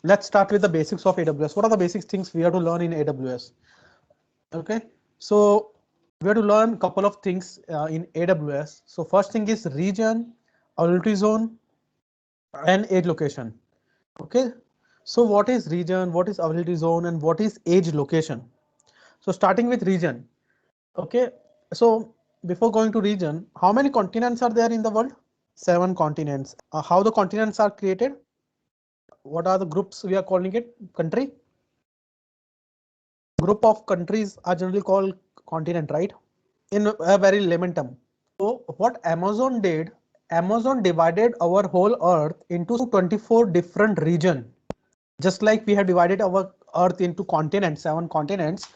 let's start with the basics of AWS. What are the basic things we have to learn in AWS? Okay, so we have to learn a couple of things in AWS. So first thing is region, availability zone, and edge location. Okay, so what is region, what is availability zone, and what is edge location? So starting with region. Okay, so before going to region, how many continents are there in the world? 7 continents. How the continents are created? What are the groups we are calling it? Country. Group of countries are generally called continent, right? In a very layman term. So what Amazon did, Amazon divided our whole earth into 24 different regions. Just like we have divided our earth into continents, 7 continents,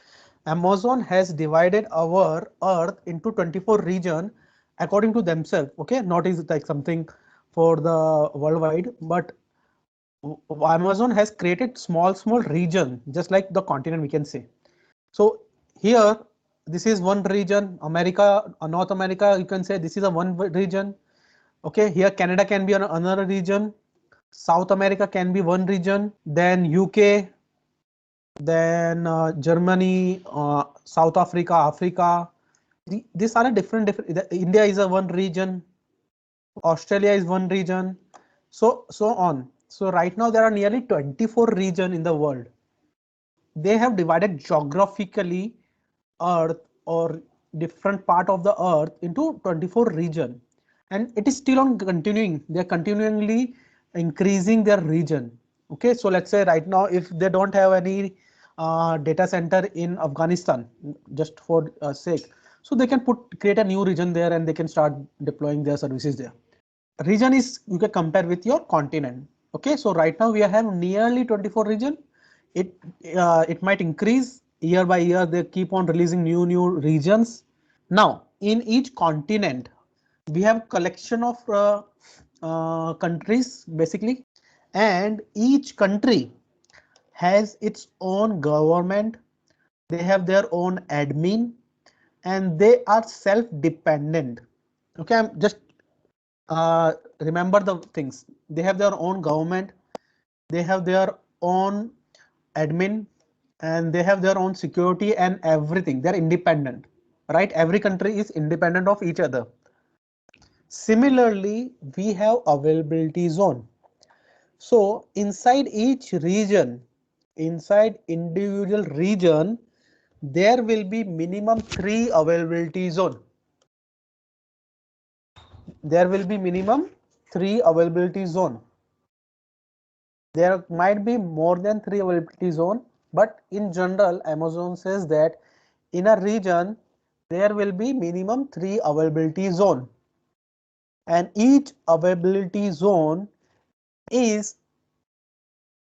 Amazon has divided our earth into 24 regions according to themselves. Okay, not is like something for the worldwide, but Amazon has created small region, just like the continent we can say. So here, this is one region, America, North America, you can say this is a one region. Okay, here Canada can be another region. South America can be one region. Then UK, then Germany, South Africa, Africa. These are a different. India is a one region. Australia is one region. So on. So right now there are nearly 24 regions in the world. They have divided geographically earth or different part of the earth into 24 region, and it is still on continuing. They are continually increasing their region. Okay, so let's say right now if they don't have any data center in Afghanistan, just for sake, so they can create a new region there and they can start deploying their services there. Region is you can compare with your continent. Okay, so right now we have nearly 24 region. It might increase year by year. They keep on releasing new regions. Now in each continent we have collection of countries basically, and each country has its own government. They have their own admin and they are self-dependent. Okay, I'm just remember the things. They have their own government, they have their own admin, and they have their own security and everything. They're independent, right? Every country is independent of each other. Similarly, we have availability zone. So inside each region, inside individual region, there will be minimum 3 availability zone. There will be minimum 3 availability zone. There might be more than 3 availability zone, but in general, Amazon says that in a region, there will be minimum 3 availability zone. And each availability zone is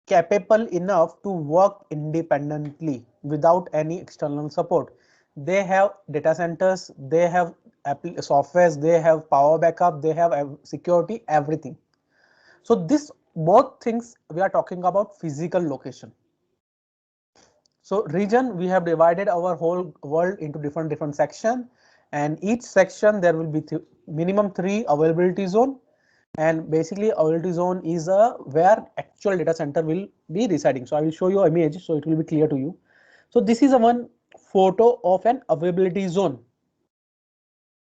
capable enough to work independently without any external support. They have data centers, they have softwares, they have power backup, they have security, everything. So this both things we are talking about physical location. So region, we have divided our whole world into different section, and each section there will be minimum 3 availability zone, and basically availability zone is where actual data center will be residing. So I will show you an image so it will be clear to you. So this is a one photo of an availability zone.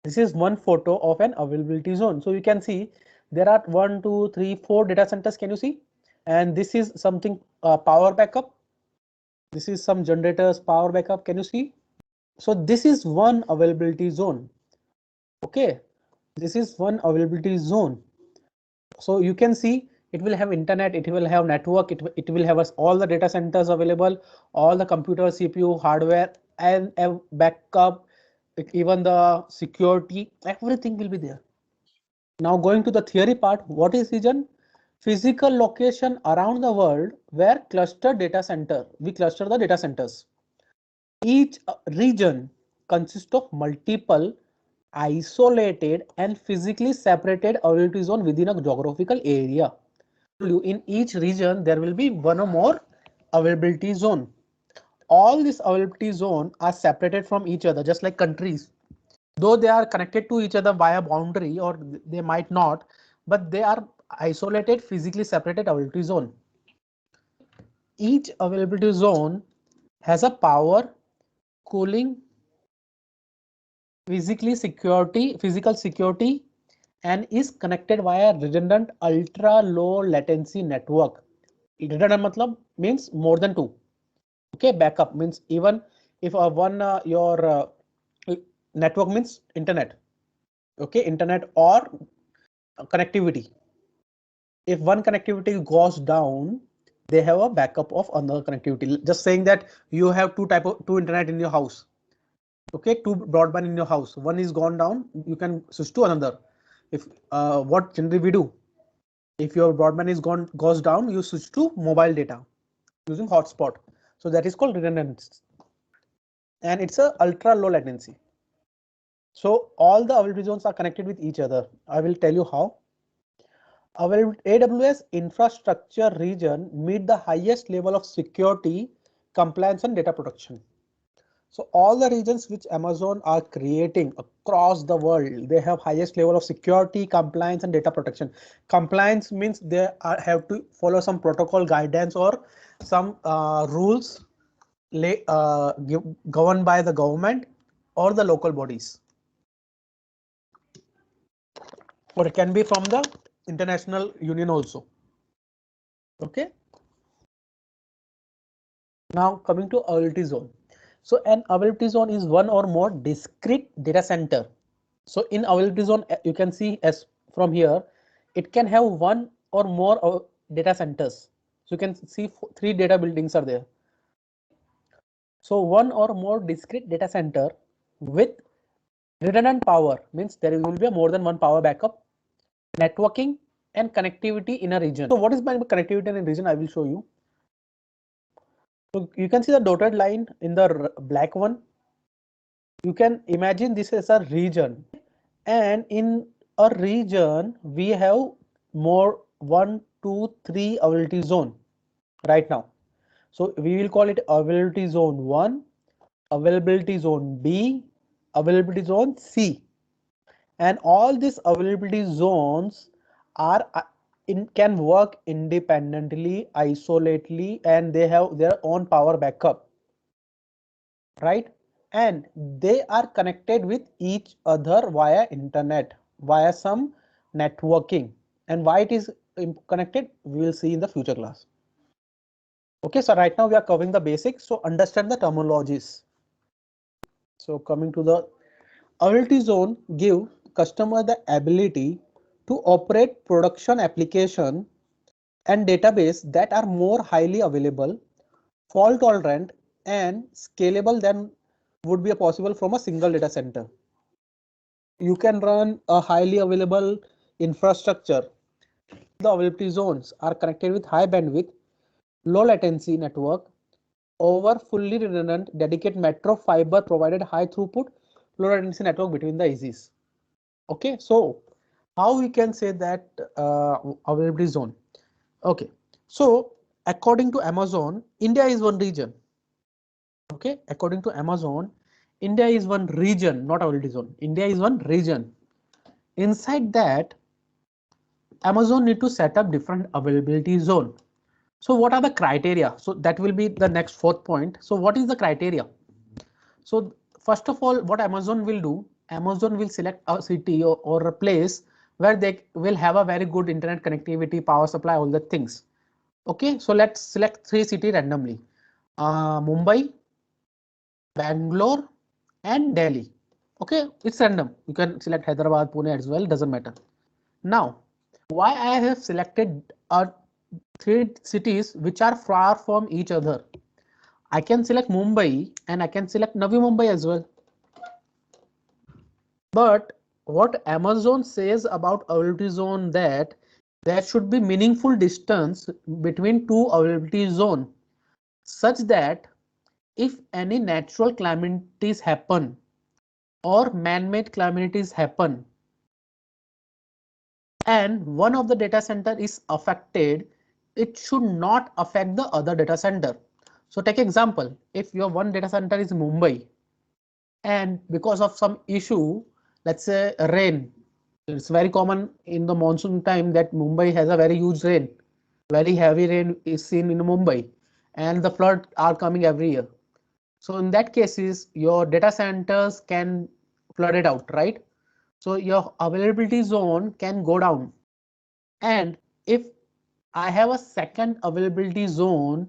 This is one photo of an availability zone. So you can see there are 1, 2, 3, 4 data centers. Can you see? And this is something power backup. This is some generators power backup. Can you see? So this is one availability zone. Okay, this is one availability zone. So you can see it will have internet, it will have network, it will have all the data centers available, all the computer, CPU, hardware, and backup, even the security, everything will be there. Now going to the theory part, what is region? Physical location around the world where cluster data center, we cluster the data centers. Each region consists of multiple isolated and physically separated availability zone within a geographical area. In each region, there will be one or more availability zone. All these availability zone are separated from each other, just like countries. Though they are connected to each other via boundary, or they might not, but they are isolated, physically separated availability zone. each availability zone has a power, cooling, physical security, and is connected via redundant ultra low latency network. Redundant matlab means more than two. Okay, backup means even if one your network means internet. Okay, internet or connectivity. If one connectivity goes down, they have a backup of another connectivity. Just saying that you have two internet in your house. Okay, two broadband in your house. One is gone down, you can switch to another. If what generally we do, if your broadband is goes down, you switch to mobile data using hotspot. So that is called redundancy, and it's a ultra low latency. So all the availability zones are connected with each other. I will tell you how. Our AWS infrastructure region meet the highest level of security, compliance, and data protection. So all the regions which Amazon are creating across the world, they have highest level of security, compliance, and data protection. Compliance means they have to follow some protocol guidance or some rules governed by the government or the local bodies, or it can be from the international union also. Okay. Now coming to availability zone. So an availability zone is one or more discrete data center. So in availability zone, you can see as from here, it can have one or more data centers. So you can see three data buildings are there. So one or more discrete data center with redundant power means there will be more than one power backup, networking, and connectivity in a region. So what is meant by connectivity in a region? I will show you. So you can see the dotted line in the black one. You can imagine this as a region, and in a region we have more 1, 2, 3 availability zone right now. So we will call it availability zone 1, availability zone B, availability zone C, and all these availability zones are can work independently, isolatedly, and they have their own power backup, right? And they are connected with each other via internet, via some networking. And why it is connected, we will see in the future class. Okay, so right now we are covering the basics, so understand the terminologies. So coming to the availability zone, give customer the ability to operate production application and database that are more highly available, fault tolerant, and scalable than would be possible from a single data center. You can run a highly available infrastructure. The availability zones are connected with high bandwidth, low latency network over fully redundant dedicated metro fiber provided high throughput, low latency network between the AZs. Okay, so how we can say that availability zone? Okay, so according to Amazon, India is one region. Okay, according to Amazon, India is one region, not availability zone. India is one region. Inside that, Amazon need to set up different availability zone. So what are the criteria? So that will be the next fourth point. So what is the criteria? So first of all, what Amazon will do, Amazon will select a city or a place where they will have a very good internet connectivity, power supply, all the things. Okay, so let's select three cities randomly. Mumbai, Bangalore, and Delhi. Okay, it's random. You can select Hyderabad, Pune as well, doesn't matter. Now, why I have selected three cities which are far from each other? I can select Mumbai and I can select Navi Mumbai as well. But what Amazon says about availability zone, that there should be meaningful distance between two availability zone, such that if any natural calamities happen or man-made calamities happen and one of the data center is affected, it should not affect the other data center. So take example, if your one data center is Mumbai and because of some issue, let's say rain, it's very common in the monsoon time that Mumbai has a very huge rain, very heavy rain is seen in Mumbai, and the flood are coming every year. So in that cases, your data centers can flood it out, right? So your availability zone can go down. And if I have a second availability zone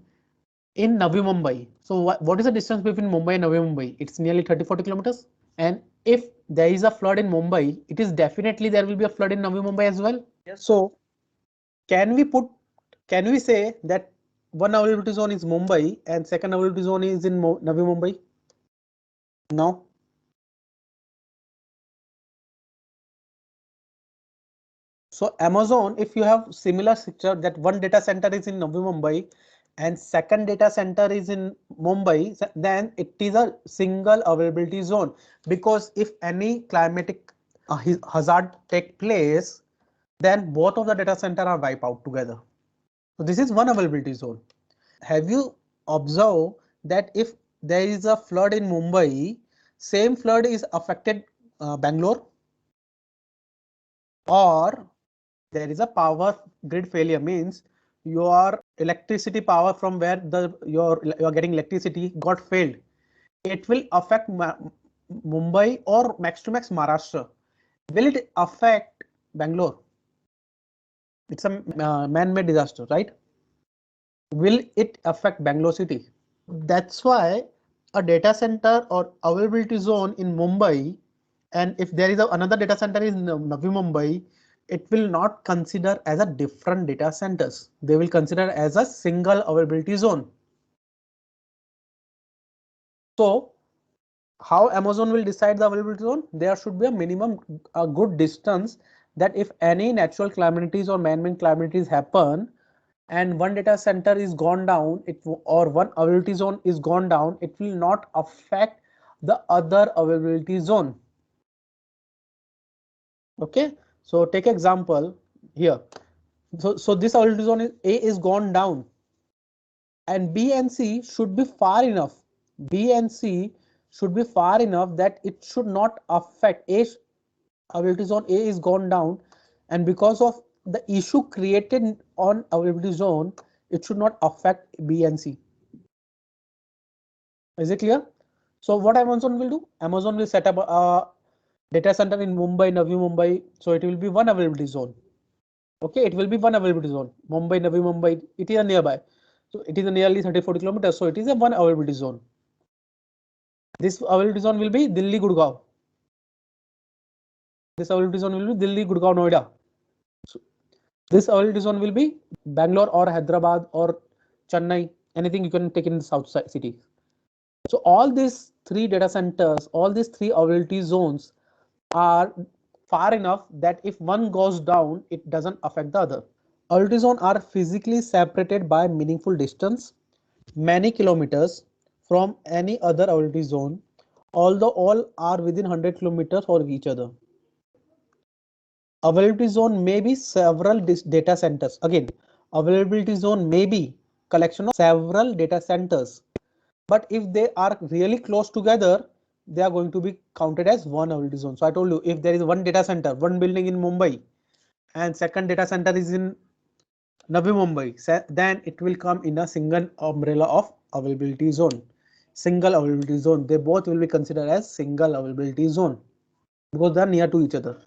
in Navi Mumbai, so what is the distance between Mumbai and Navi Mumbai? It's nearly 30-40 kilometers. And if there is a flood in Mumbai, it is definitely there will be a flood in Navi Mumbai as well. Yes. So can we say that one availability zone is Mumbai and second availability zone is in Navi Mumbai? No. So Amazon, if you have similar structure that one data center is in Navi Mumbai and second data center is in Mumbai, then it is a single availability zone, because if any climatic hazard take place, then both of the data center are wiped out together. So this is one availability zone. Have you observed that if there is a flood in Mumbai, same flood is affected Bangalore, or there is a power grid failure, means your electricity power from where you're getting electricity got failed, it will affect Mumbai or max to max Maharashtra. Will it affect Bangalore? It's a man-made disaster, right? Will it affect Bangalore city? That's why a data center or availability zone in Mumbai, and if there is another data center in Navi Mumbai, it will not consider as a different data centers. They will consider as a single availability zone. So how Amazon will decide the availability zone? There should be a minimum, a good distance, that if any natural calamities or man-made calamities happen and one data center is gone down, or one availability zone is gone down, it will not affect the other availability zone. Okay, so take example here. So this availability zone is A is gone down, and B and C should be far enough. B and C should be far enough that it should not affect A. Availability zone A is gone down, and because of the issue created on availability zone, it should not affect B and C. Is it clear? So what Amazon will do? Amazon will set up a data center in Mumbai, Navi Mumbai. So it will be one availability zone. Okay, it will be one availability zone. Mumbai, Navi Mumbai, it is a nearby. So it is a nearly 30-40 kilometers. So it is a one availability zone. This availability zone will be Delhi, Gurgaon. This availability zone will be Delhi, Gurgaon, Noida. So this availability zone will be Bangalore or Hyderabad or Chennai. Anything you can take in the south side city. So all these three data centers, all these three availability zones are far enough that if one goes down, it doesn't affect the other. Availability zones are physically separated by meaningful distance, many kilometers from any other availability zone, although all are within 100 kilometers of each other. Availability zone may be several data centers. Again, availability zone may be collection of several data centers. But if they are really close together, they are going to be counted as one availability zone. So I told you, if there is one data center, one building in Mumbai, and second data center is in Navi Mumbai, then it will come in a single umbrella of availability zone. Single availability zone. They both will be considered as single availability zone because they are near to each other.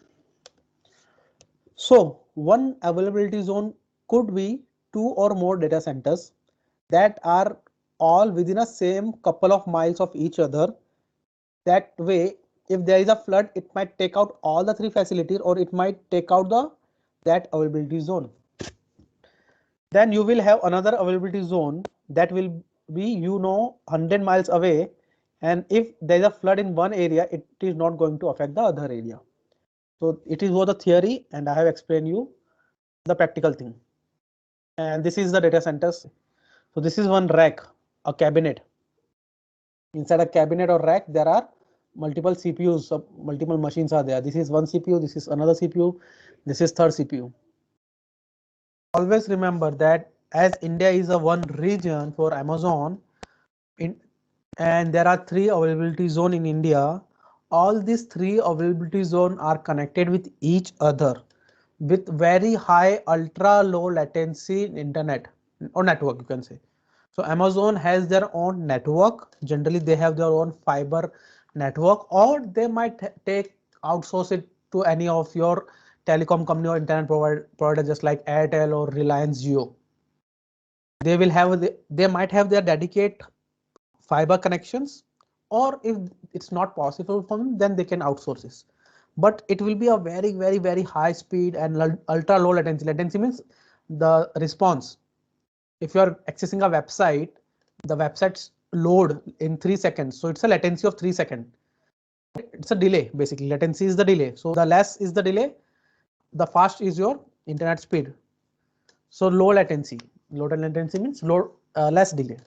So one availability zone could be two or more data centers that are all within a same couple of miles of each other. That way, if there is a flood, it might take out all the three facilities, or it might take out that availability zone. Then you will have another availability zone that will be 100 miles away, and if there is a flood in one area, it is not going to affect the other area. So it is both the theory, and I have explained you the practical thing. And this is the data centers. So this is one rack, a cabinet. Inside a cabinet or rack, there are multiple CPUs, multiple machines are there. This is one CPU, this is another CPU, this is third CPU. Always remember that as India is a one region for Amazon, and there are three availability zone in India, all these three availability zone are connected with each other with very high ultra low latency internet or network, you can say. So Amazon has their own network. Generally, they have their own fiber network, or they might take outsource it to any of your telecom company or internet provider, just like Airtel or Reliance Jio. They will have they might have their dedicated fiber connections, or if it's not possible for them, then they can outsource this. But it will be a very high speed and ultra low latency. Latency means the response. If you are accessing a website, the websites load in 3 seconds, so it's a latency of 3 seconds. It's a delay. Basically latency is the delay, so the less is the delay, the fast is your internet speed. So low latency means less delay.